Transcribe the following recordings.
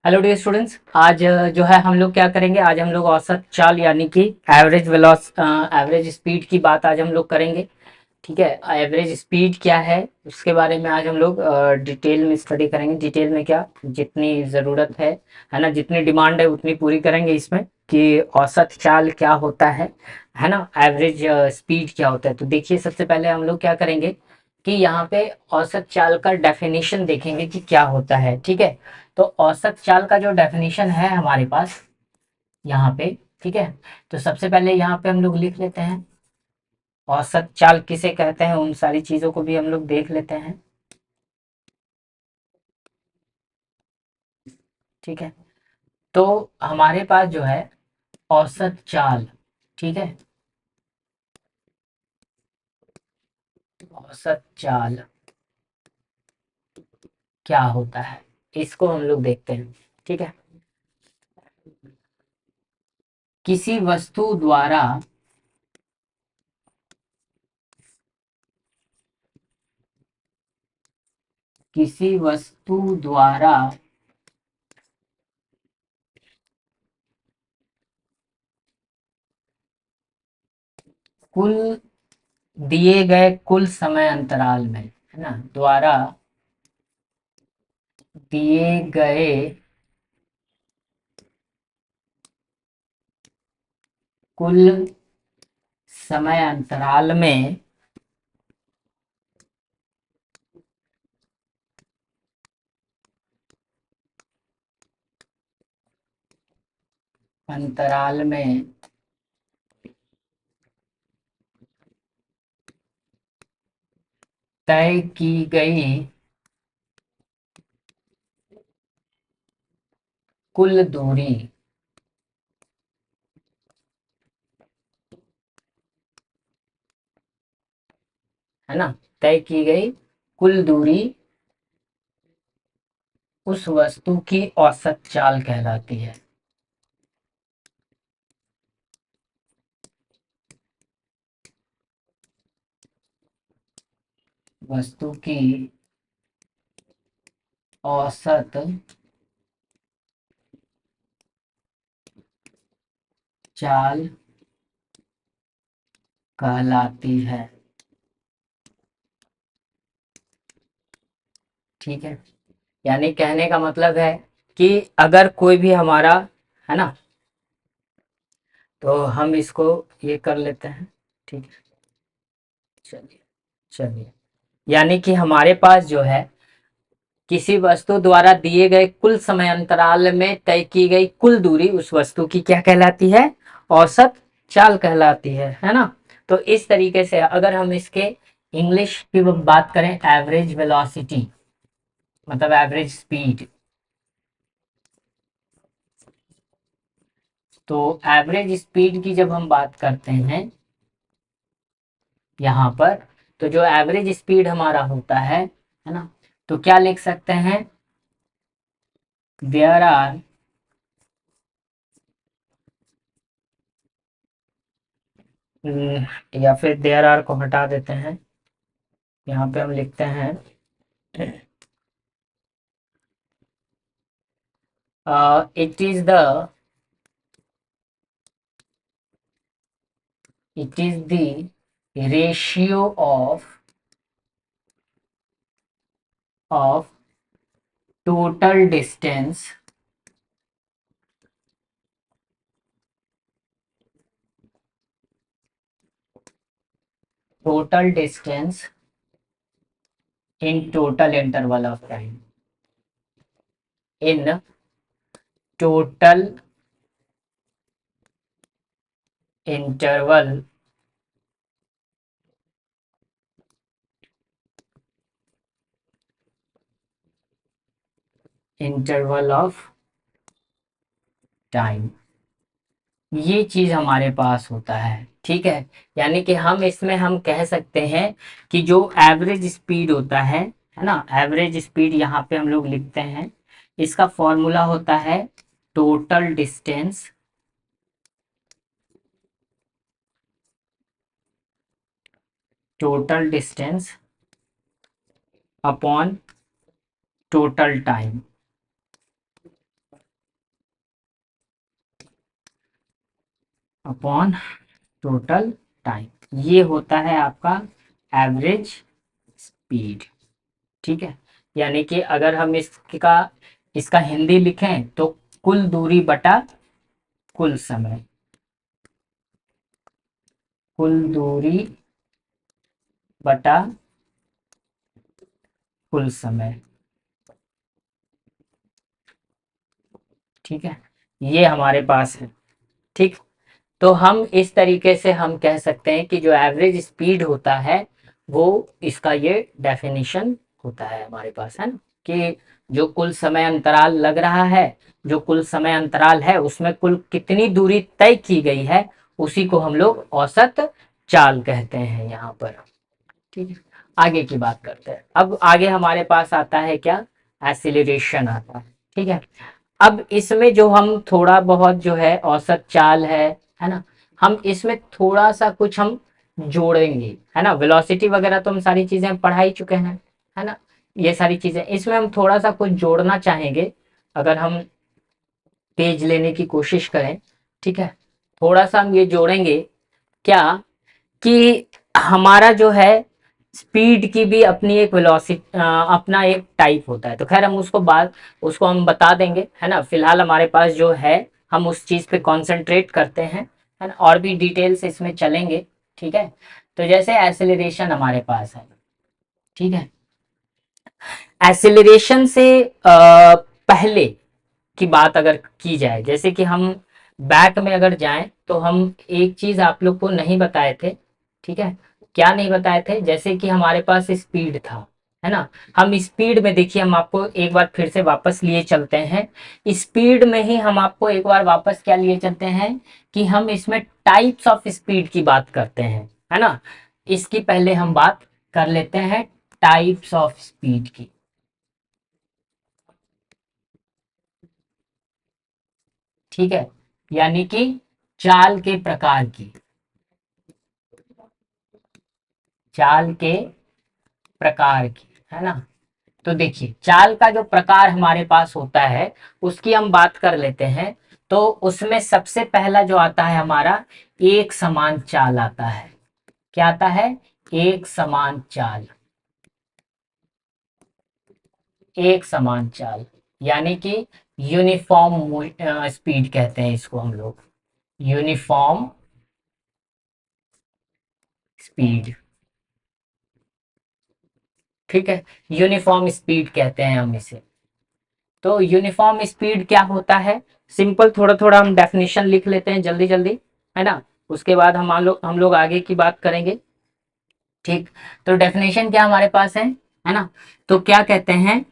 Hello dear students. आज जो है हम लोग क्या करेंगे। आज हम लोग औसत चाल यानी कि एवरेज स्पीड की बात आज हम लोग करेंगे। ठीक है, एवरेज स्पीड क्या है उसके बारे में आज हम लोग डिटेल में स्टडी करेंगे। डिटेल में क्या, जितनी ज़रूरत है ना, जितनी डिमांड है उतनी पूरी करेंगे इसमें कि औसत चाल क्या होता है ना, एवरेज स्पीड क्या होता है। तो देखिए, सबसे पहले हम लोग क्या करेंगे कि यहाँ पे औसत चाल का डेफिनेशन देखेंगे कि क्या होता है। ठीक है, तो औसत चाल का जो डेफिनेशन है हमारे पास यहाँ पे, ठीक है, तो सबसे पहले यहाँ पे हम लोग लिख लेते हैं औसत चाल किसे कहते हैं, उन सारी चीजों को भी हम लोग देख लेते हैं। ठीक है, तो हमारे पास जो है औसत चाल, ठीक है, औसत चाल क्या होता है इसको हम लोग देखते हैं। ठीक है, किसी वस्तु द्वारा किसी वस्तु द्वारा कुल दिए गए कुल समय अंतराल में, है ना, द्वारा दिए गए कुल समय अंतराल में अंतराल में तय की गई कुल दूरी, है ना, तय की गई कुल दूरी उस वस्तु की औसत चाल कहलाती है। वस्तु की औसत चाल कहलाती है। ठीक है, यानी कहने का मतलब है कि अगर कोई भी हमारा, है ना, तो हम इसको ये कर लेते हैं। ठीक है, चलिए चलिए, यानी कि हमारे पास जो है किसी वस्तु द्वारा दिए गए कुल समय अंतराल में तय की गई कुल दूरी उस वस्तु की क्या कहलाती है, औसत चाल कहलाती है ना। तो इस तरीके से अगर हम इसके इंग्लिश की बात करें, एवरेज वेलोसिटी मतलब एवरेज स्पीड, तो एवरेज स्पीड की जब हम बात करते हैं यहाँ पर, तो जो एवरेज स्पीड हमारा होता है ना, तो क्या लिख सकते हैं, देयर आर, या फिर देयर आर को हटा देते हैं, यहाँ पे हम लिखते हैं it is the it is the ratio of total distance total distance in total interval of time, in total interval interval of time, ये चीज हमारे पास होता है। ठीक है, यानी कि हम इसमें हम कह सकते हैं कि जो एवरेज स्पीड होता है ना, एवरेज स्पीड यहाँ पे हम लोग लिखते हैं, इसका फॉर्मूला होता है total distance, total distance upon total time. Upon total time, ये होता है आपका एवरेज स्पीड। ठीक है, यानी कि अगर हम इसका हिंदी लिखें तो कुल दूरी बटा कुल समय, कुल दूरी बटा कुल समय। ठीक है, ये हमारे पास है। ठीक, तो हम इस तरीके से हम कह सकते हैं कि जो एवरेज स्पीड होता है वो इसका ये डेफिनेशन होता है हमारे पास, है ना, कि जो कुल समय अंतराल लग रहा है, जो कुल समय अंतराल है उसमें कुल कितनी दूरी तय की गई है, उसी को हम लोग औसत चाल कहते हैं यहाँ पर। ठीक है, आगे की बात करते हैं। अब आगे हमारे पास आता है क्या, एसिलरेशन आता है। ठीक है, अब इसमें जो हम थोड़ा बहुत जो है औसत चाल है ना, हम इसमें थोड़ा सा कुछ हम जोड़ेंगे, है ना। वेलोसिटी वगैरह तो हम सारी चीजें पढ़ा ही चुके हैं, है ना। ये सारी चीजें इसमें हम थोड़ा सा कुछ जोड़ना चाहेंगे, अगर हम पेज लेने की कोशिश करें। ठीक है, थोड़ा सा हम ये जोड़ेंगे क्या, कि हमारा जो है स्पीड की भी अपनी एक वेलोसिटी, अपना एक टाइप होता है। तो खैर हम उसको हम बता देंगे, है ना। फिलहाल हमारे पास जो है हम उस चीज पे कंसंट्रेट करते हैं, है ना, और भी डिटेल्स इसमें चलेंगे। ठीक है, तो जैसे एसिलरेशन हमारे पास है। ठीक है, एसिलरेशन से पहले की बात अगर की जाए, जैसे कि हम बैक में अगर जाएं तो हम एक चीज आप लोग को नहीं बताए थे। ठीक है, क्या नहीं बताए थे, जैसे कि हमारे पास स्पीड था, है ना। हम स्पीड में देखिए, हम आपको एक बार फिर से वापस लिए चलते हैं। स्पीड में ही हम आपको एक बार वापस क्या लिए चलते हैं, कि हम इसमें टाइप्स ऑफ स्पीड की बात करते हैं, है ना। इसकी पहले हम बात कर लेते हैं टाइप्स ऑफ स्पीड की। ठीक है, यानी कि चाल के प्रकार की, चाल के प्रकार की, है ना। तो देखिए, चाल का जो प्रकार हमारे पास होता है उसकी हम बात कर लेते हैं। तो उसमें सबसे पहला जो आता है हमारा, एक समान चाल आता है। क्या आता है, एक समान चाल। एक समान चाल, यानी कि यूनिफॉर्म स्पीड कहते हैं इसको हम लोग, यूनिफॉर्म स्पीड। ठीक है, यूनिफॉर्म स्पीड कहते हैं हम इसे। तो यूनिफॉर्म स्पीड क्या होता है, सिंपल थोड़ा थोड़ा हम डेफिनेशन लिख लेते हैं जल्दी जल्दी, है ना। उसके बाद हम लोग आगे की बात करेंगे। ठीक, तो डेफिनेशन क्या हमारे पास है ना। तो क्या कहते हैं,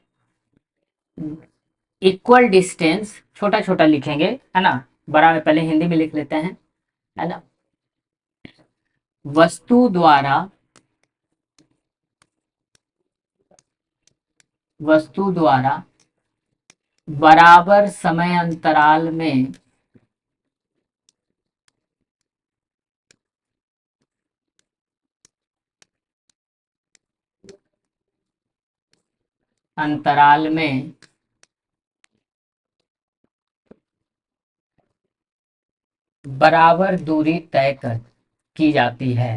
इक्वल डिस्टेंस, छोटा छोटा लिखेंगे, है ना। बड़ा में पहले हिंदी में लिख लेते हैं, है ना। वस्तु द्वारा, वस्तु द्वारा बराबर समय अंतराल में, अंतराल में बराबर दूरी तय कर की जाती है,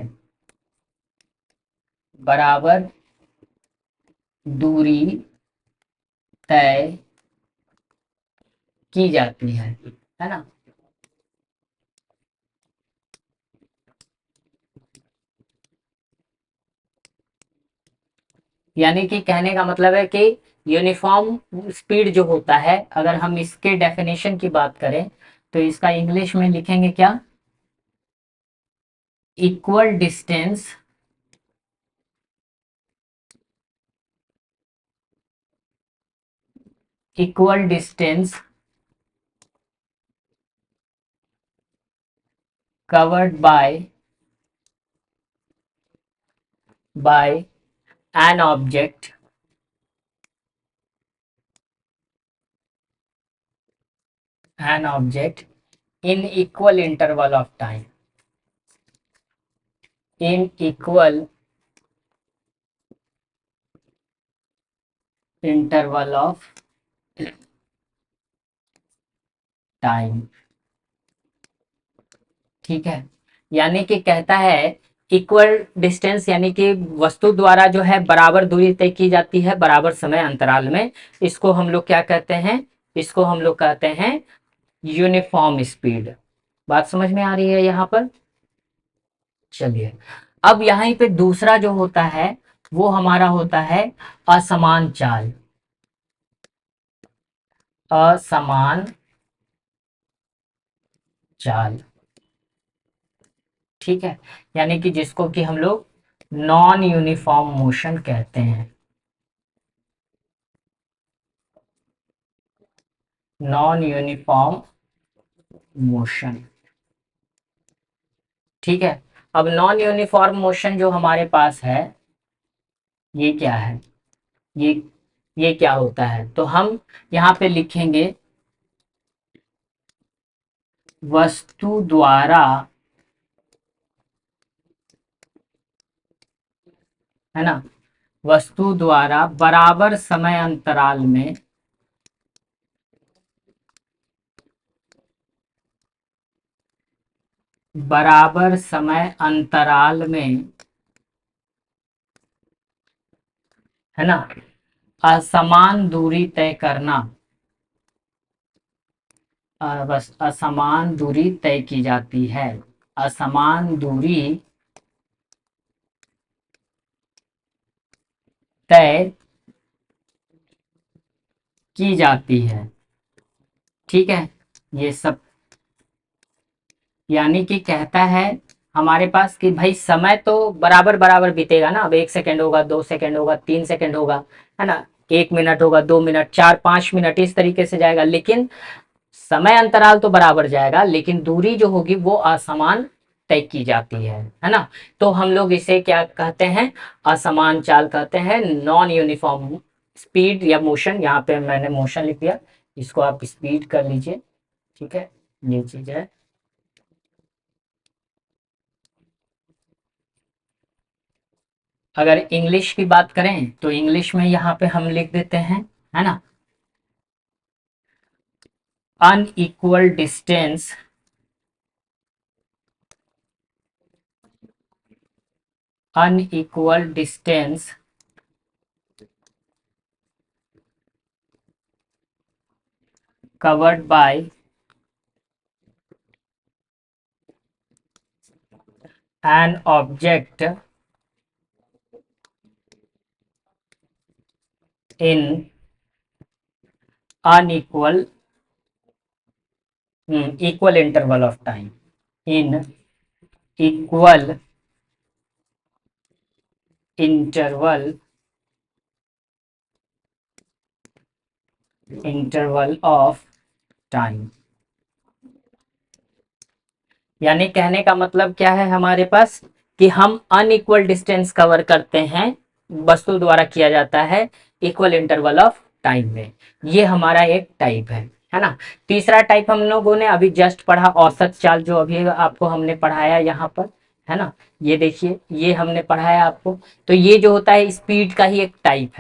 बराबर दूरी तय की जाती है ना। यानी कि कहने का मतलब है कि यूनिफॉर्म स्पीड जो होता है, अगर हम इसके डेफिनेशन की बात करें तो इसका इंग्लिश में लिखेंगे क्या, equal distance, equal distance covered by an object, an object in equal interval of time, in equal interval of time. ठीक है, यानी कि कहता है इक्वल डिस्टेंस, यानी कि वस्तु द्वारा जो है बराबर दूरी तय की जाती है बराबर समय अंतराल में। इसको हम लोग क्या कहते हैं, इसको हम लोग कहते हैं यूनिफॉर्म स्पीड। बात समझ में आ रही है यहाँ पर? चलिए, अब यहाँ पे दूसरा जो होता है वो हमारा होता है असमान चाल। असमान चाल, ठीक है, यानी कि जिसको कि हम लोग नॉन यूनिफॉर्म मोशन कहते हैं। नॉन यूनिफॉर्म मोशन, ठीक है। अब नॉन यूनिफॉर्म मोशन जो हमारे पास है ये क्या है, ये ये क्या होता है, तो हम यहाँ पे लिखेंगे वस्तु द्वारा, है ना, वस्तु द्वारा बराबर समय अंतराल में बराबर समय अंतराल में, है ना, असमान दूरी तय करना, बस असमान दूरी तय की जाती है। असमान दूरी तय की जाती है, ठीक है, ये सब, यानी कि कहता है हमारे पास कि भाई समय तो बराबर बराबर बीतेगा ना, अब 1 सेकंड होगा, 2 सेकंड होगा, 3 सेकंड होगा, है ना, 1 मिनट होगा, 2 मिनट, 4 5 मिनट, इस तरीके से जाएगा, लेकिन समय अंतराल तो बराबर जाएगा, लेकिन दूरी जो होगी वो असमान तय की जाती है ना। तो हम लोग इसे क्या कहते हैं, असमान चाल कहते हैं, नॉन यूनिफॉर्म स्पीड या मोशन। यहाँ पे मैंने मोशन लिख दिया, इसको आप स्पीड कर लीजिए, ठीक है, ये चीज है। अगर इंग्लिश की बात करें तो इंग्लिश में यहाँ पे हम लिख देते हैं, है ना, unequal distance unequal distance covered by an object in unequal equal interval of time, in equal interval of time। यानी कहने का मतलब क्या है हमारे पास, कि हम अनइक्वल डिस्टेंस कवर करते हैं, वस्तु द्वारा किया जाता है इक्वल इंटरवल ऑफ टाइम में। ये हमारा एक टाइप है ना। तीसरा टाइप हम लोगों ने अभी जस्ट पढ़ा, औसत चाल, जो अभी आपको हमने पढ़ाया यहाँ पर, है ना, ये देखिए, ये हमने पढ़ाया आपको। तो ये जो होता है स्पीड का ही एक टाइप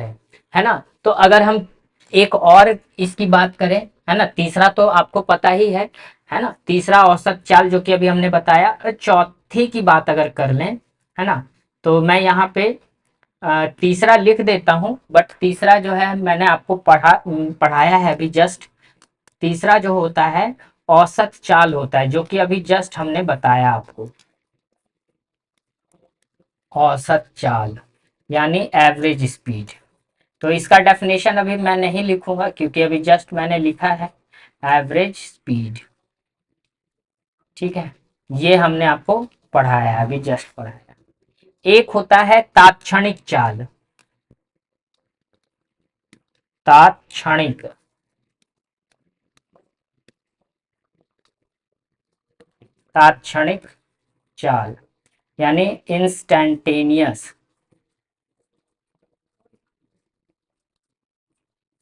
है ना। तो अगर हम एक और इसकी बात करें, है ना, तीसरा तो आपको पता ही है ना, तीसरा औसत चाल जो कि अभी हमने बताया। चौथी की बात अगर कर लें, है ना, तो मैं यहाँ पे तीसरा लिख देता हूँ, बट तीसरा जो है मैंने आपको पढ़ाया है अभी जस्ट। तीसरा जो होता है औसत चाल होता है, जो कि अभी जस्ट हमने बताया आपको। औसत चाल यानी एवरेज स्पीड। तो इसका डेफिनेशन अभी मैं नहीं लिखूंगा, क्योंकि अभी जस्ट मैंने लिखा है एवरेज स्पीड, ठीक है, ये हमने आपको पढ़ाया है, अभी जस्ट पढ़ाया। एक होता है तात्क्षणिक चाल। तात्क्षणिक, तात्क्षणिक चाल यानी इंस्टैन्टेनियस,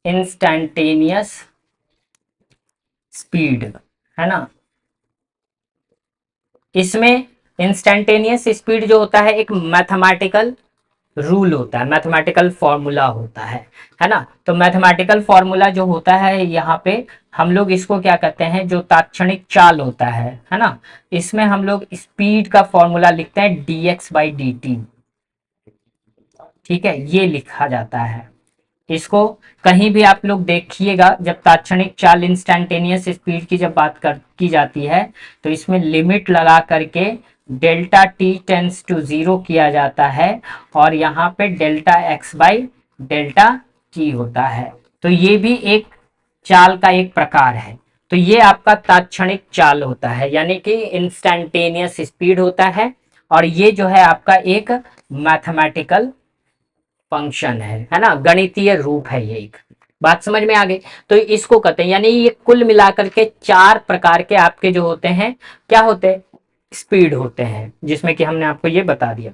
इंस्टैन्टेनियस स्पीड, है ना। इसमें इंस्टैन्टेनियस स्पीड जो होता है एक मैथमेटिकल रूल होता है, मैथमेटिकल फॉर्मूला होता है ना। तो मैथमेटिकल फॉर्मूला जो होता है यहाँ पे हम लोग इसको क्या कहते हैं, जो तात्क्षणिक चाल होता है ना, इसमें हम लोग स्पीड का फॉर्मूला लिखते हैं dx/dt। ठीक है, ये लिखा जाता है। इसको कहीं भी आप लोग देखिएगा, जब तात्क्षणिक चाल इंस्टैन्टेनियस स्पीड की जब बात कर की जाती है, तो इसमें लिमिट लगा करके डेल्टा टी टेंस टू 0 किया जाता है, और यहाँ पे डेल्टा x/डेल्टा टी होता है। तो ये भी एक चाल का एक प्रकार है। तो ये आपका तात्क्षणिक चाल होता है, यानी कि इंस्टैन्टेनियस स्पीड होता है, और ये जो है आपका एक मैथमेटिकल फंक्शन है ना, गणितीय रूप है ये एक। बात समझ में आ गई? तो इसको कहते हैं, यानी ये कुल मिलाकर के 4 प्रकार के आपके जो होते हैं, क्या होते हैं, स्पीड होते हैं, जिसमें कि हमने आपको ये बता दिया।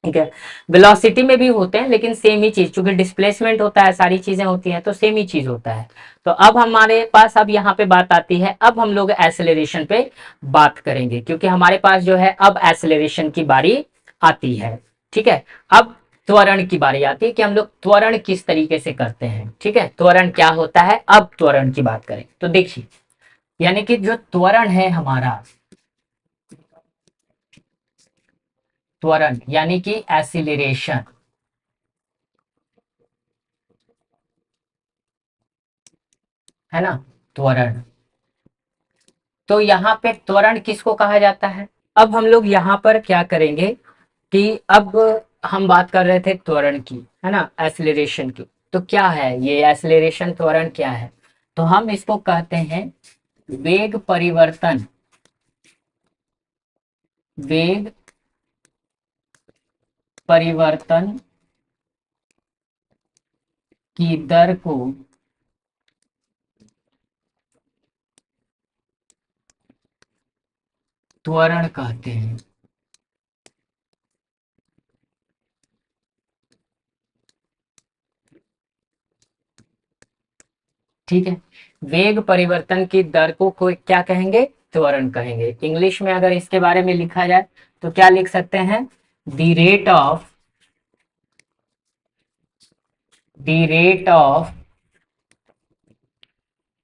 ठीक है, वेलोसिटी में भी होते हैं, लेकिन सेम ही चीज, चूंकि डिस्प्लेसमेंट होता है, सारी चीजें होती हैं, तो सेम ही चीज होता है। तो अब हमारे पास अब यहाँ पे बात आती है, अब हम लोग एसेलरेशन पे बात करेंगे, क्योंकि हमारे पास जो है अब एसेलरेशन की बारी आती है। ठीक है, अब त्वरण की बारी आती है कि हम लोग त्वरण किस तरीके से करते हैं। ठीक है, त्वरण क्या होता है, अब त्वरण की बात करें तो देखिए, यानी कि जो त्वरण है हमारा, त्वरण यानी कि एसिलरेशन, है ना, त्वरण। तो यहाँ पे त्वरण किसको कहा जाता है? अब हम लोग यहाँ पर क्या करेंगे कि अब हम बात कर रहे थे त्वरण की, है ना, एसिलरेशन की। तो क्या है ये एसिलरेशन, त्वरण क्या है? तो हम इसको कहते हैं वेग परिवर्तन, वेग परिवर्तन की दर को त्वरण कहते हैं। ठीक है, वेग परिवर्तन की दर को कोई क्या कहेंगे, त्वरण कहेंगे। इंग्लिश में अगर इसके बारे में लिखा जाए तो क्या लिख सकते हैं, the rate of, the rate of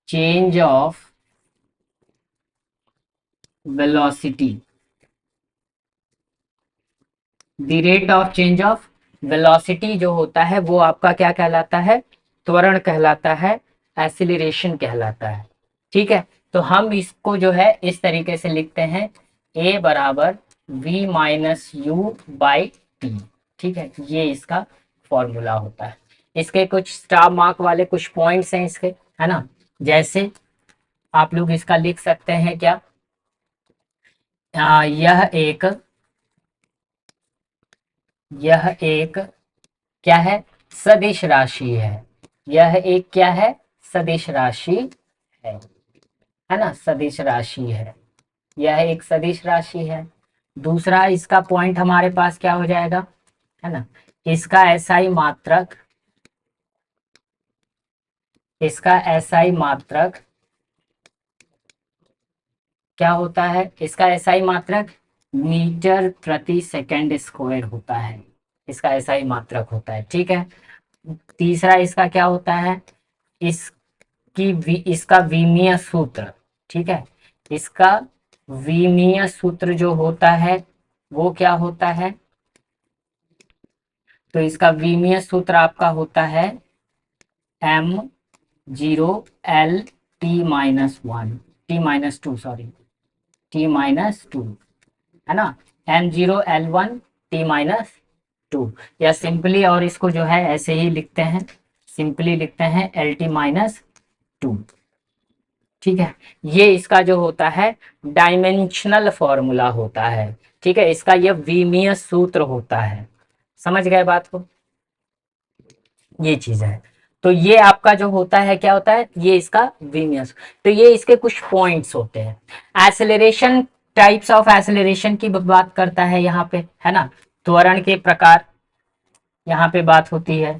change of velocity, the rate of change of velocity जो होता है वो आपका क्या कहलाता है, त्वरण कहलाता है, एसिलरेशन कहलाता है। ठीक है, तो हम इसको जो है इस तरीके से लिखते हैं, a बराबर v-u/t। ठीक है, ये इसका फॉर्मूला होता है। इसके कुछ स्टार मार्क वाले कुछ पॉइंट्स हैं इसके, है ना, जैसे आप लोग इसका लिख सकते हैं क्या, यह एक क्या है, सदिश राशि है। यह एक क्या है, सदिश राशि है ना, सदिश राशि है। यह एक सदिश राशि है। दूसरा इसका पॉइंट हमारे पास क्या हो जाएगा, है ना, इसका एसआई मात्रक, इसका एसआई मात्रक क्या होता है, इसका एसआई मात्रक मीटर प्रति सेकंड स्क्वायर होता है, इसका एसआई मात्रक होता है। ठीक है, तीसरा इसका क्या होता है, इसका विमीय सूत्र। ठीक है, इसका विमीय सूत्र जो होता है वो क्या होता है, तो इसका विमीय सूत्र आपका होता है m0l t-1 सॉरी t-2, है ना, m0l1 t-2, या सिंपली और इसको जो है ऐसे ही लिखते हैं, सिंपली लिखते हैं lt-2। ठीक है, ये इसका जो होता है डायमेंशनल फॉर्मूला होता है। ठीक है, इसका ये विमीय सूत्र होता है। समझ गए बात को, ये चीज है। तो ये आपका जो होता है क्या होता है, ये इसका विमीय। तो ये इसके कुछ पॉइंट्स होते हैं। एसेलरेशन, टाइप्स ऑफ एसेलरेशन की बात करता है यहाँ पे, है ना, त्वरण के प्रकार यहाँ पे बात होती है,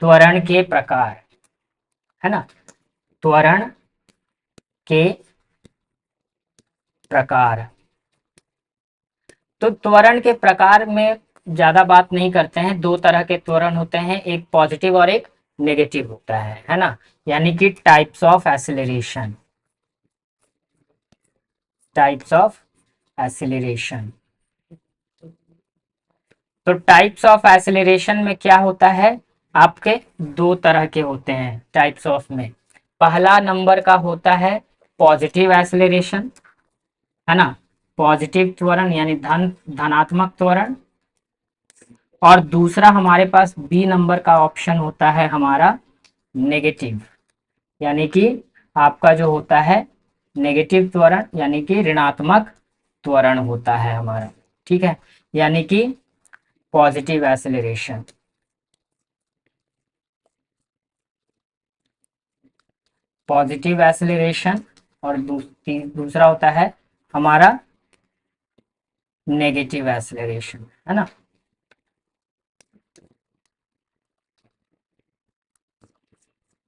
त्वरण के प्रकार, है ना, त्वरण के प्रकार। तो त्वरण के प्रकार में ज्यादा बात नहीं करते हैं, दो तरह के त्वरण होते हैं, एक पॉजिटिव और एक नेगेटिव होता है ना। यानी कि types of acceleration, types of acceleration. तो टाइप्स ऑफ एक्सेलरेशन में क्या होता है, आपके दो तरह के होते हैं टाइप्स ऑफ में। पहला नंबर का होता है पॉजिटिव एक्सेलरेशन, है ना, पॉजिटिव त्वरण यानी धनात्मक त्वरण। और दूसरा हमारे पास बी नंबर का ऑप्शन होता है हमारा नेगेटिव, यानी कि आपका जो होता है नेगेटिव त्वरण, यानी कि ऋणात्मक त्वरण होता है हमारा, ठीक है, यानी कि पॉजिटिव एक्सेलरेशन। पॉजिटिव एक्सेलरेशन और दूसरा होता है हमारा नेगेटिव एक्सेलरेशन, है ना।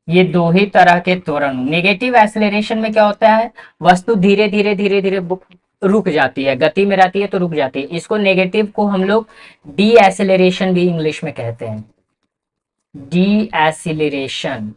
ये दो ही तरह के त्वरण। नेगेटिव एक्सेलरेशन में क्या होता है, वस्तु धीरे धीरे धीरे धीरे रुक जाती है, गति में रहती है तो रुक जाती है। इसको नेगेटिव को हम लोग डी एक्सेलरेशन भी इंग्लिश में कहते हैं, डी एक्सेलरेशन।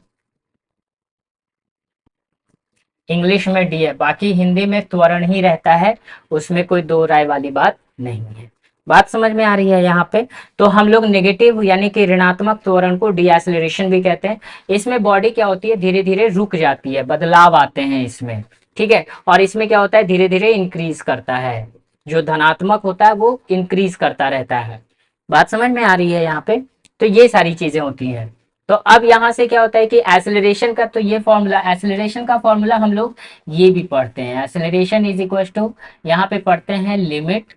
इंग्लिश में डी है, बाकी हिंदी में त्वरण ही रहता है, उसमें कोई दो राय वाली बात नहीं है। बात समझ में आ रही है यहाँ पे। तो हम लोग नेगेटिव यानी कि ऋणात्मक त्वरण को डी एक्सेलरेशन भी कहते हैं। इसमें बॉडी क्या होती है, धीरे धीरे रुक जाती है, बदलाव आते हैं इसमें, ठीक है। और इसमें क्या होता है, धीरे धीरे इंक्रीज करता है, जो धनात्मक होता है वो इंक्रीज करता रहता है। बात समझ में आ रही है यहाँ पे। तो ये सारी चीजें होती हैं। तो अब यहाँ से क्या होता है कि एक्सेलरेशन का तो ये फॉर्मूला, एक्सेलरेशन का फॉर्मूला हम लोग ये भी पढ़ते हैं। एक्सेलरेशन इज इक्वल टू, यहाँ पे पढ़ते हैं लिमिट,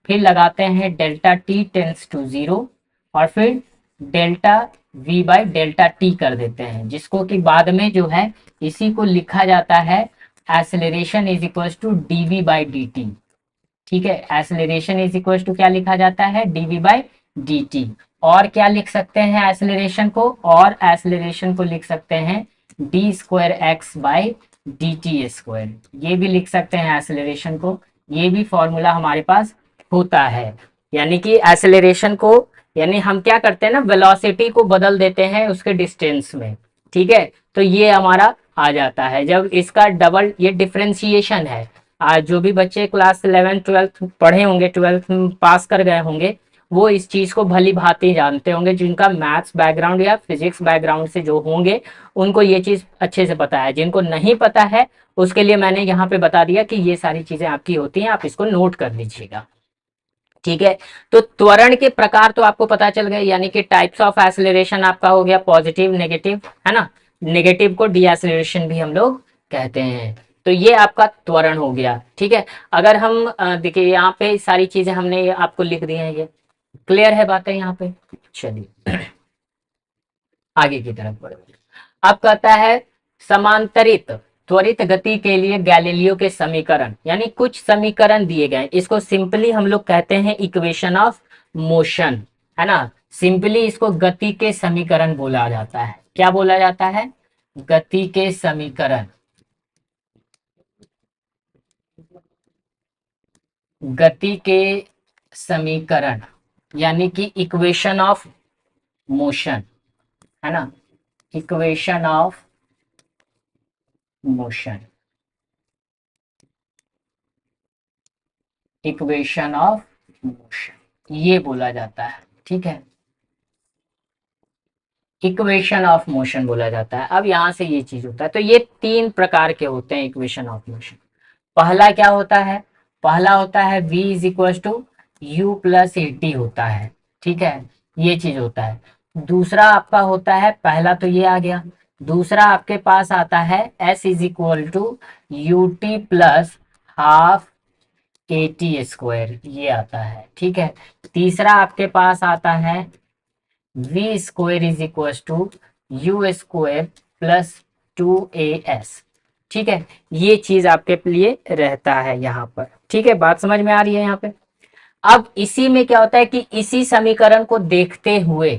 फिर लगाते हैं delta t tends to zero, और फिर delta v by delta t कर देते हैं, जिसको कि बाद में जो है इसी को लिखा जाता है acceleration is equal to d v by d t, ठीक है। एक्सेलरेशन इज इक्वल टू क्या लिखा जाता है, d v by d t. और क्या लिख सकते हैं एक्सेलरेशन को, और एक्सेलरेशन को लिख सकते हैं D square x by d T square, ये भी लिख सकते हैं एक्सेलरेशन को। ये भी फॉर्मूला हमारे पास होता है। यानी कि एक्सेलरेशन को, यानी हम क्या करते हैं ना, वेलोसिटी को बदल देते हैं उसके डिस्टेंस में, ठीक है। तो ये हमारा आ जाता है जब इसका डबल, ये डिफरेंशिएशन है। आज जो भी बच्चे क्लास 11 12 पढ़े होंगे, 12 पास कर गए होंगे, वो इस चीज को भली भांति जानते होंगे। जिनका मैथ्स बैकग्राउंड या फिजिक्स बैकग्राउंड से जो होंगे उनको ये चीज अच्छे से पता है। जिनको नहीं पता है उसके लिए मैंने यहाँ पे बता दिया कि ये सारी चीजें आपकी होती हैं, आप इसको नोट कर लीजिएगा, ठीक है। तो त्वरण के प्रकार तो आपको पता चल गए, यानी कि टाइप्स ऑफ एक्सेलरेशन आपका हो गया पॉजिटिव नेगेटिव, है ना। नेगेटिव को डी एक्सेलरेशन भी हम लोग कहते हैं। तो ये आपका त्वरण हो गया, ठीक है। अगर हम देखिए यहाँ पे सारी चीजें हमने ये आपको लिख दी हैं, ये क्लियर है बातें यहाँ पे। चलिए आगे की तरफ बढ़े। अब कहता है समांतरित त्वरित गति के लिए गैलीलियो के समीकरण, यानी कुछ समीकरण दिए गए, इसको सिंपली हम लोग कहते हैं इक्वेशन ऑफ मोशन, है ना। सिंपली इसको गति के समीकरण बोला जाता है। क्या बोला जाता है, गति के समीकरण, गति के समीकरण, यानी कि इक्वेशन ऑफ मोशन, है ना, equation of motion, equation of motion ये बोला जाता है, ठीक है। इक्वेशन ऑफ मोशन बोला जाता है। अब यहां से ये चीज होता है। तो ये तीन प्रकार के होते हैं इक्वेशन ऑफ मोशन। पहला क्या होता है, पहला होता है v is equal to u plus a t होता है, ठीक है, ये चीज होता है। दूसरा आपका होता है, पहला तो ये आ गया, दूसरा आपके पास आता है s is equal to u t plus half a t square, ये आता है, ठीक है। तीसरा आपके पास आता है v square is equal to u square plus two a s, ठीक है। ये चीज आपके लिए रहता है यहाँ पर, ठीक है। बात समझ में आ रही है यहाँ पे। अब इसी में क्या होता है कि इसी समीकरण को देखते हुए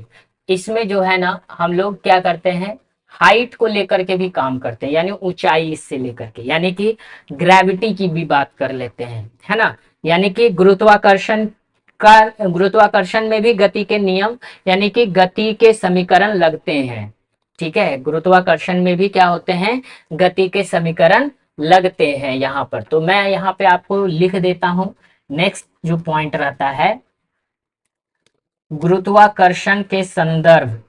इसमें जो है ना हम लोग क्या करते हैं, हाइट को लेकर के भी काम करते हैं, यानी ऊंचाई इससे लेकर के, यानी कि ग्रेविटी की भी बात कर लेते हैं, है ना। यानी कि गुरुत्वाकर्षण का, गुरुत्वाकर्षण में भी गति के नियम यानी कि गति के समीकरण लगते हैं। ठीक है, गुरुत्वाकर्षण में भी क्या होते हैं, गति के समीकरण लगते हैं यहाँ पर। तो मैं यहाँ पे आपको लिख देता हूं। नेक्स्ट जो पॉइंट रहता है, गुरुत्वाकर्षण के संदर्भ,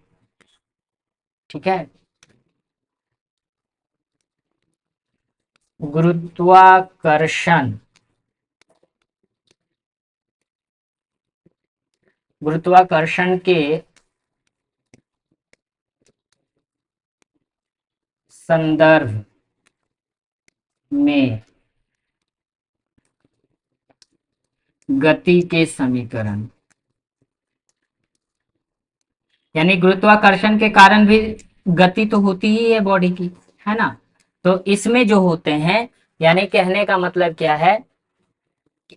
ठीक है, गुरुत्वाकर्षण, गुरुत्वाकर्षण के संदर्भ में गति के समीकरण, यानी गुरुत्वाकर्षण के कारण भी गति तो होती ही है बॉडी की, है ना। तो इसमें जो होते हैं, यानी कहने का मतलब क्या है,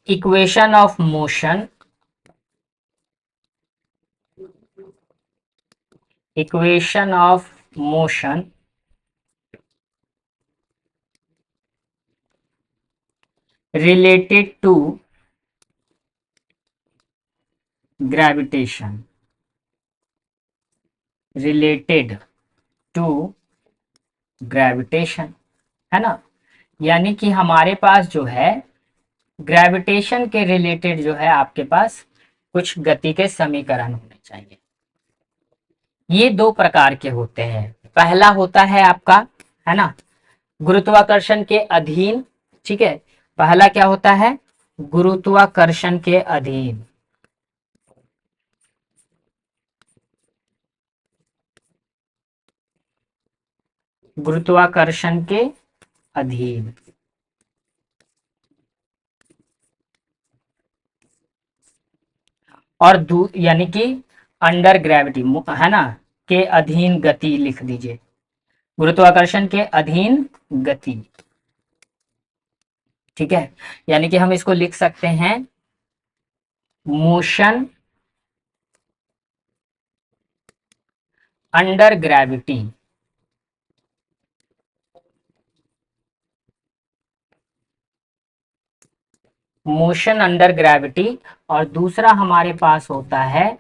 equation of motion, equation of motion related to gravitation, related to gravitation, है ना। यानी कि हमारे पास जो है ग्रेविटेशन के रिलेटेड जो है आपके पास कुछ गति के समीकरण होने चाहिए। ये दो प्रकार के होते हैं। पहला होता है आपका, है ना, गुरुत्वाकर्षण के अधीन, ठीक है। पहला क्या होता है, गुरुत्वाकर्षण के अधीन, गुरुत्वाकर्षण के अधीन, और यानी कि अंडर ग्रेविटी, है ना, के अधीन गति लिख दीजिए, गुरुत्वाकर्षण के अधीन गति, ठीक है। यानी कि हम इसको लिख सकते हैं motion under gravity, motion under gravity. और दूसरा हमारे पास होता है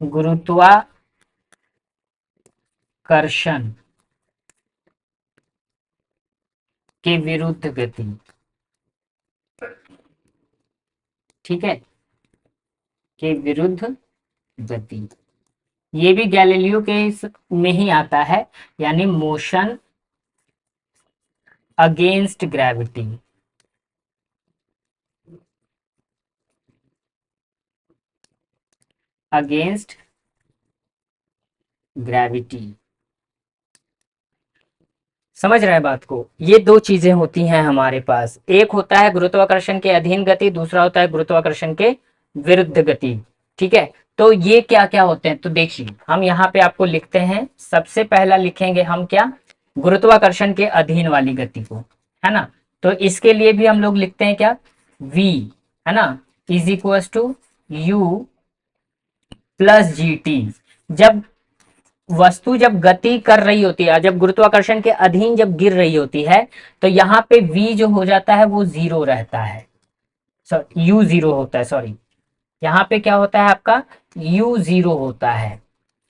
गुरुत्वाकर्षण के विरुद्ध गति, ठीक है, के विरुद्ध गति। ये भी गैलीलियो के में ही आता है, यानी motion against gravity, against gravity. समझ रहे हैं बात को। ये दो चीजें होती हैं हमारे पास, एक होता है गुरुत्वाकर्षण के अधीन गति, दूसरा होता है गुरुत्वाकर्षण के विरुद्ध गति, ठीक है। तो ये क्या क्या होते हैं, तो देखिए हम यहाँ पे आपको लिखते हैं। सबसे पहला लिखेंगे हम क्या, गुरुत्वाकर्षण के अधीन वाली गति को, है ना। तो इसके लिए भी हम लोग लिखते हैं क्या, v, है ना, is equal to u plus g t. जब वस्तु जब गति कर रही होती है, जब गुरुत्वाकर्षण के अधीन जब गिर रही होती है, तो यहाँ पे v जो हो जाता है वो जीरो रहता है, u जीरो होता है, सॉरी, यहाँ पे क्या होता है आपका, u जीरो होता है।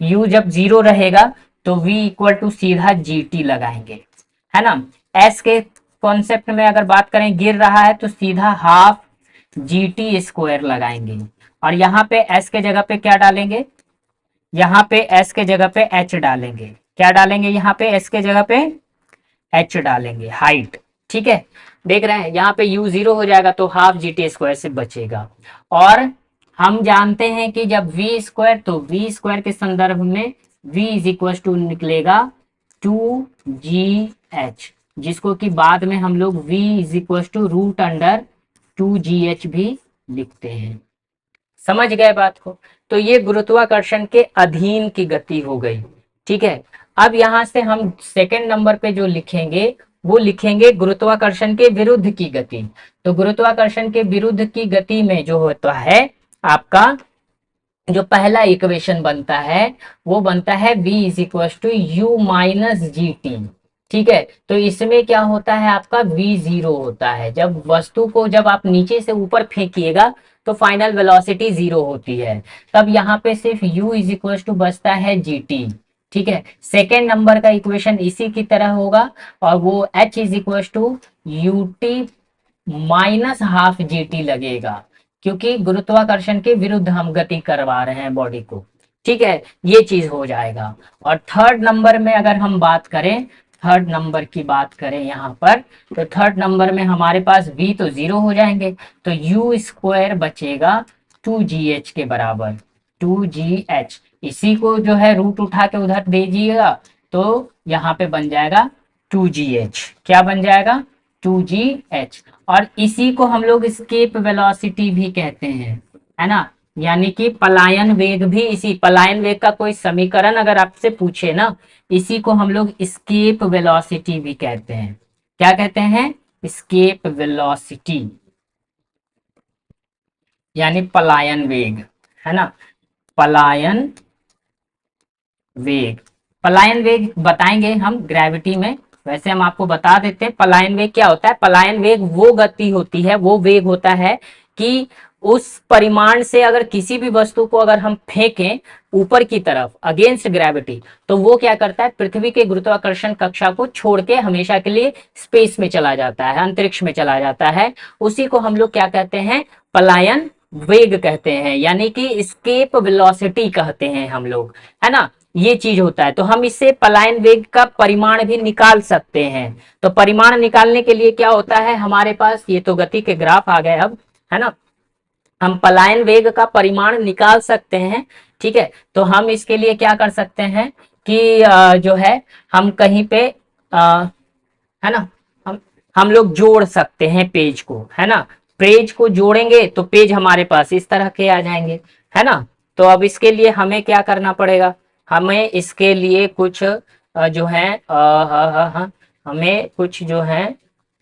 u जब जीरो रहेगा तो v इक्वल टू सीधा gt लगाएंगे, है ना। s के कॉन्सेप्ट में अगर बात करें, गिर रहा है तो सीधा हाफ gt स्क्वायर लगाएंगे। और यहाँ पे s के जगह पे क्या डालेंगे, यहाँ पे s के जगह पे h डालेंगे। क्या डालेंगे, यहाँ पे s के जगह पे h डालेंगे, हाइट, ठीक है। देख रहे हैं यहाँ पे u जीरो हो जाएगा तो हाफ gt स्क्वायर से बचेगा। और हम जानते हैं कि जब v स्क्वायर, तो v स्क्वायर के संदर्भ में v इज इक्वल टू निकलेगा 2gh, जिसको कि बाद में हम लोग v is equal to root under 2gh भी लिखते हैं। समझ गए बात को। तो ये गुरुत्वाकर्षण के अधीन की गति हो गई, ठीक है। अब यहां से हम सेकंड नंबर पे जो लिखेंगे वो लिखेंगे गुरुत्वाकर्षण के विरुद्ध की गति। तो गुरुत्वाकर्षण के विरुद्ध की गति में जो होता है आपका, जो पहला इक्वेशन बनता है वो बनता है v is equal to u minus g t, ठीक है। तो इसमें क्या होता है, आपका v0 होता है। जब वस्तु को जब आप नीचे से ऊपर फेंकिएगा तो फाइनल वेलोसिटी 0 होती है। तब यहाँ पे सिर्फ u इज इक्वल टू बचता है gt। ठीक है, सेकेंड नंबर का इक्वेशन इसी की तरह होगा, और वो h is equal to u t minus half g t लगेगा, क्योंकि गुरुत्वाकर्षण के विरुद्ध हम गति करवा रहे हैं बॉडी को। ठीक है, ये चीज हो जाएगा। और थर्ड नंबर में अगर हम बात करें, थर्ड नंबर की बात करें यहाँ पर, तो थर्ड नंबर में हमारे पास v तो 0 हो जाएंगे, तो यू स्क्वायर बचेगा 2gh के बराबर। 2gh, इसी को जो है रूट उठा के उधर दे दीजिएगा, तो यहाँ पे बन जाएगा 2gh। क्या बन जाएगा? 2gh। और इसी को हम लोग स्केप वेलोसिटी भी कहते हैं, है ना। यानी कि पलायन वेग भी, इसी पलायन वेग का कोई समीकरण अगर आपसे पूछे ना, इसी को हम लोग स्केप वेलोसिटी भी कहते हैं। क्या कहते हैं? स्केप वेलोसिटी, यानी पलायन वेग, है ना। पलायन वेग, पलायन वेग बताएंगे हम ग्रेविटी में। वैसे हम आपको बता देते हैं पलायन वेग क्या होता है। पलायन वेग वो गति होती है, वो वेग होता है कि उस परिमाण से अगर किसी भी वस्तु को अगर हम फेंकें ऊपर की तरफ अगेंस्ट ग्रेविटी, तो वो क्या करता है, पृथ्वी के गुरुत्वाकर्षण कक्षा को छोड़ के हमेशा के लिए स्पेस में चला जाता है, अंतरिक्ष में चला जाता है। उसी को हम लोग क्या कहते हैं? पलायन वेग कहते हैं, यानी कि स्केप वेलोसिटी कहते हैं हम लोग, है ना। ये चीज होता है। तो हम इससे पलायन वेग का परिमाण भी निकाल सकते हैं। तो परिमाण निकालने के लिए क्या होता है हमारे पास, ये तो गति के ग्राफ आ गए अब, है ना। हम पलायन वेग का परिमाण निकाल सकते हैं। ठीक है, तो हम इसके लिए क्या कर सकते हैं कि जो है हम कहीं पे है ना, हम हम लोग जोड़ सकते हैं पेज को, है ना। पेज को जोड़ेंगे तो पेज हमारे पास इस तरह के आ जाएंगे, है ना। तो अब इसके लिए हमें क्या करना पड़ेगा, हमें इसके लिए कुछ जो है हमें कुछ जो है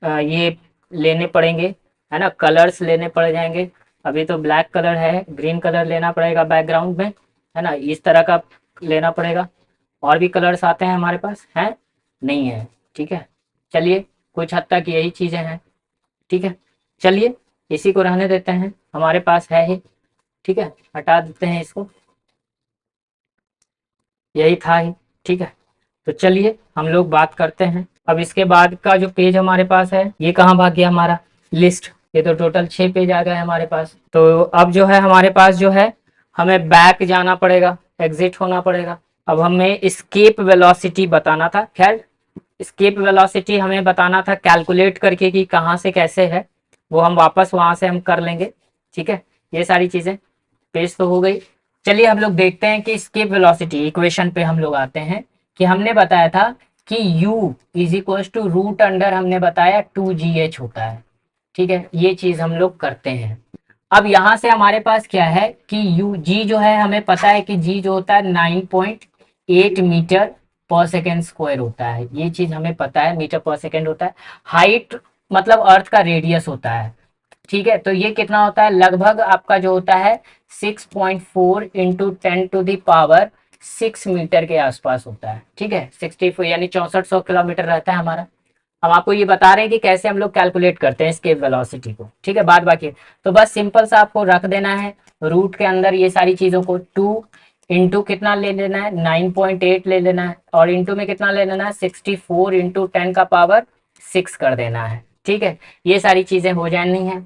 ये लेने पड़ेंगे, है ना। कलर्स लेने पड़ जाएंगे। अभी तो ब्लैक कलर है, ग्रीन कलर लेना पड़ेगा बैकग्राउंड में, है ना। इस तरह का लेना पड़ेगा। और भी कलर्स आते हैं हमारे पास, है नहीं है? ठीक है, चलिए कुछ हद तक यही चीजें हैं। ठीक है, चलिए इसी को रहने देते हैं, हमारे पास है ही। ठीक है, हटा देते हैं इसको, यही था ही। ठीक है, तो चलिए हम लोग बात करते हैं। अब इसके बाद का जो पेज हमारे पास है, ये कहाँ भाग गया हमारा लिस्ट? ये तो टोटल 6 पेज आ गए हमारे पास। तो अब जो है हमारे पास जो है, हमें बैक जाना पड़ेगा, एग्जिट होना पड़ेगा। अब हमें स्केप वेलोसिटी बताना था। खैर, स्केप वेलोसिटी हमें बताना था कैलकुलेट करके कि कहाँ से कैसे है, वो हम वापस वहां से हम कर लेंगे। ठीक है, ये सारी चीजें पेज तो हो गई। चलिए हम लोग देखते हैं कि स्केप वेलोसिटी इक्वेशन पे हम लोग आते हैं। कि हमने बताया था कि u is equal to root under, हमने बताया 2gh होता है। ठीक है, ये चीज हम लोग करते हैं। अब यहां से हमारे पास क्या है कि यू जी जो है, हमें पता है कि जी जो होता है 9.8 मीटर पर सेकेंड स्क्वायर होता है। ये चीज हमें पता है, मीटर पर सेकेंड होता है। हाइट मतलब अर्थ का रेडियस होता है। ठीक है, तो ये कितना होता है, लगभग आपका जो होता है 6.4 इंटू 10⁻6 मीटर के आसपास होता है। ठीक है, 64 यानी 6400 किलोमीटर रहता है हमारा। हम आपको ये बता रहे हैं कि कैसे हम लोग कैलकुलेट करते हैं स्केप वेलोसिटी को। ठीक है, बाद बाकी तो बस सिंपल सा आपको रख देना है रूट के अंदर ये सारी चीजों को। 2 इंटू कितना ले लेना है, 9.8 ले लेना है, और इंटू में कितना ले लेना है, 64 इंटू 10⁻6 कर देना है। ठीक है, ये सारी चीजें हो जानी है।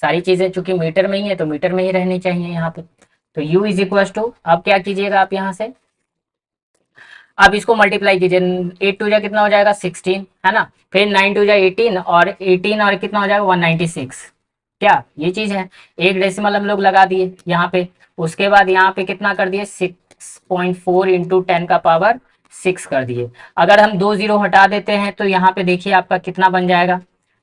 सारी चीजें चूंकि मीटर में ही है तो मीटर में ही रहनी चाहिए यहाँ पे। तो u इज इक्वल टू, अब क्या कीजिएगा आप यहाँ से, अब इसको मल्टीप्लाई कीजिए। 8 टू जा कितना हो जाएगा 16, है ना। फिर 9 टू जा 18, और 18 और कितना हो जाएगा 196। क्या ये चीज है, एक डेसिमल हम लोग लगा दिए यहाँ पे। उसके बाद यहाँ पे कितना कर दिए, 6.4 इंटू 10⁻6 कर दिए। अगर हम 2 जीरो हटा देते हैं तो यहाँ पे देखिए आपका कितना बन जाएगा,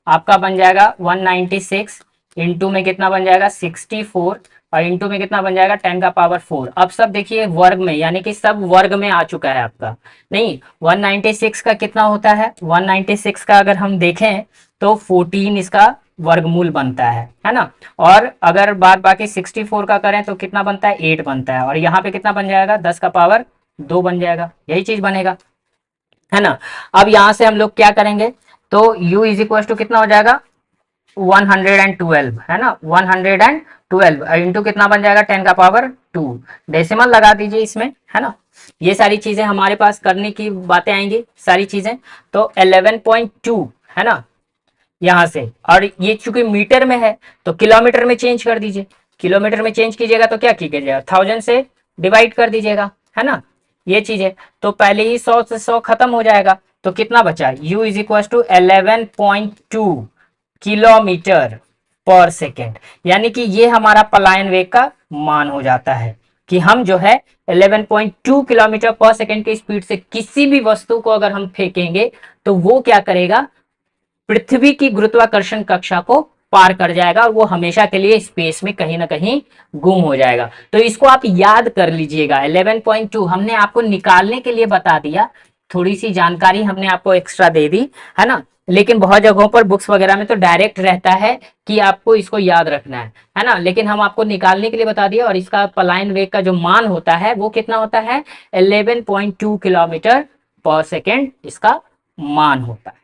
आपका बन जाएगा 196, इंटू में कितना बन जाएगा 64, और इंटू में कितना बन जाएगा 10⁻4। अब सब देखिए वर्ग में, यानी कि सब वर्ग में आ चुका है आपका। नहीं, 196 का कितना होता है, 196 का अगर हम देखें तो 14 इसका वर्गमूल बनता है ना। और अगर बाद बाकी 64 का करें तो कितना बनता है, 8 बनता है। और यहाँ पे कितना बन जाएगा, 10⁻2 बन जाएगा। यही चीज बनेगा। है ना। अब यहां से हम लोग क्या करेंगे, तो u इज इक्वल टू कितना हो जाएगा 112, है ना, 112 इंटू कितना बन जाएगा 10 का पावर 2, डेसिमल लगा दीजिए इसमें, है ना। ये सारी चीजें हमारे पास करने की बातें आएंगी सारी चीजें। तो 11.2, है ना, यहां से, और ये चूंकि मीटर में है तो किलोमीटर में चेंज कर दीजिए। किलोमीटर में चेंज कीजिएगा तो क्या कीजिएगा 1000 से डिवाइड कर दीजिएगा, है ना। ये चीज है, तो पहले ही 100 से 100 खत्म हो जाएगा, तो कितना बचा u is equal to 11.2 kilometre per second. यानी कि ये हमारा पलायन वेग का मान हो जाता है कि हम जो है 11.2 किलोमीटर पर सेकेंड की स्पीड से किसी भी वस्तु को अगर हम फेंकेंगे तो वो क्या करेगा, पृथ्वी की गुरुत्वाकर्षण कक्षा को पार कर जाएगा और वो हमेशा के लिए स्पेस में कहीं ना कहीं गुम हो जाएगा। तो इसको आप याद कर लीजिएगा। 11.2 हमने आपको निकालने के लिए बता दिया, थोड़ी सी जानकारी हमने आपको एक्स्ट्रा दे दी, है ना। लेकिन बहुत जगहों पर बुक्स वगैरह में तो डायरेक्ट रहता है कि आपको इसको याद रखना है ना। लेकिन हम आपको निकालने के लिए बता दिया, और इसका पलायन वेग का जो मान होता है वो कितना होता है 11.2 किलोमीटर पर सेकेंड इसका मान होता है।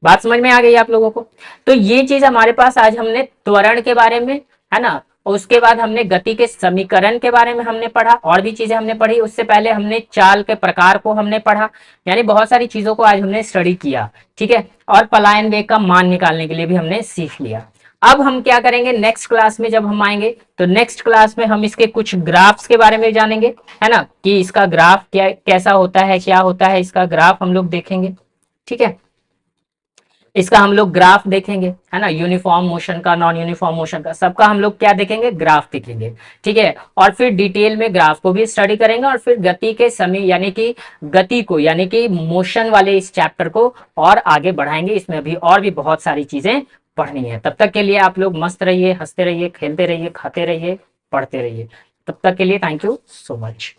बात समझ में आ गई आप लोगों को। तो ये चीज हमारे पास आज हमने त्वरण के बारे में, है ना, और उसके बाद हमने गति के समीकरण के बारे में हमने पढ़ा, और भी चीजें हमने पढ़ी। उससे पहले हमने चाल के प्रकार को हमने पढ़ा, यानी बहुत सारी चीजों को आज हमने स्टडी किया, ठीक है। और पलायन वेग का मान निकालने के लिए भी हमने सीख लिया। अब हम क्या करेंगे नेक्स्ट क्लास में, जब हम आएंगे तो नेक्स्ट क्लास में हम इसके कुछ ग्राफ्स के बारे में जानेंगे, है ना, कि इसका ग्राफ क्या कैसा होता है, क्या होता है इसका ग्राफ हम लोग देखेंगे, ठीक है। इसका हम लोग ग्राफ देखेंगे, है ना, यूनिफॉर्म मोशन का, नॉन यूनिफॉर्म मोशन का, सबका हम लोग क्या देखेंगे, ग्राफ देखेंगे, ठीक है। और फिर डिटेल में ग्राफ को भी स्टडी करेंगे, और फिर गति के समय यानी कि गति को, यानी कि मोशन वाले इस चैप्टर को और आगे बढ़ाएंगे। इसमें भी और भी बहुत सारी चीजें पढ़नी है। तब तक के लिए आप लोग मस्त रहिए, हंसते रहिए, खेलते रहिए, खाते रहिए, पढ़ते रहिए। तब तक के लिए थैंक यू सो मच।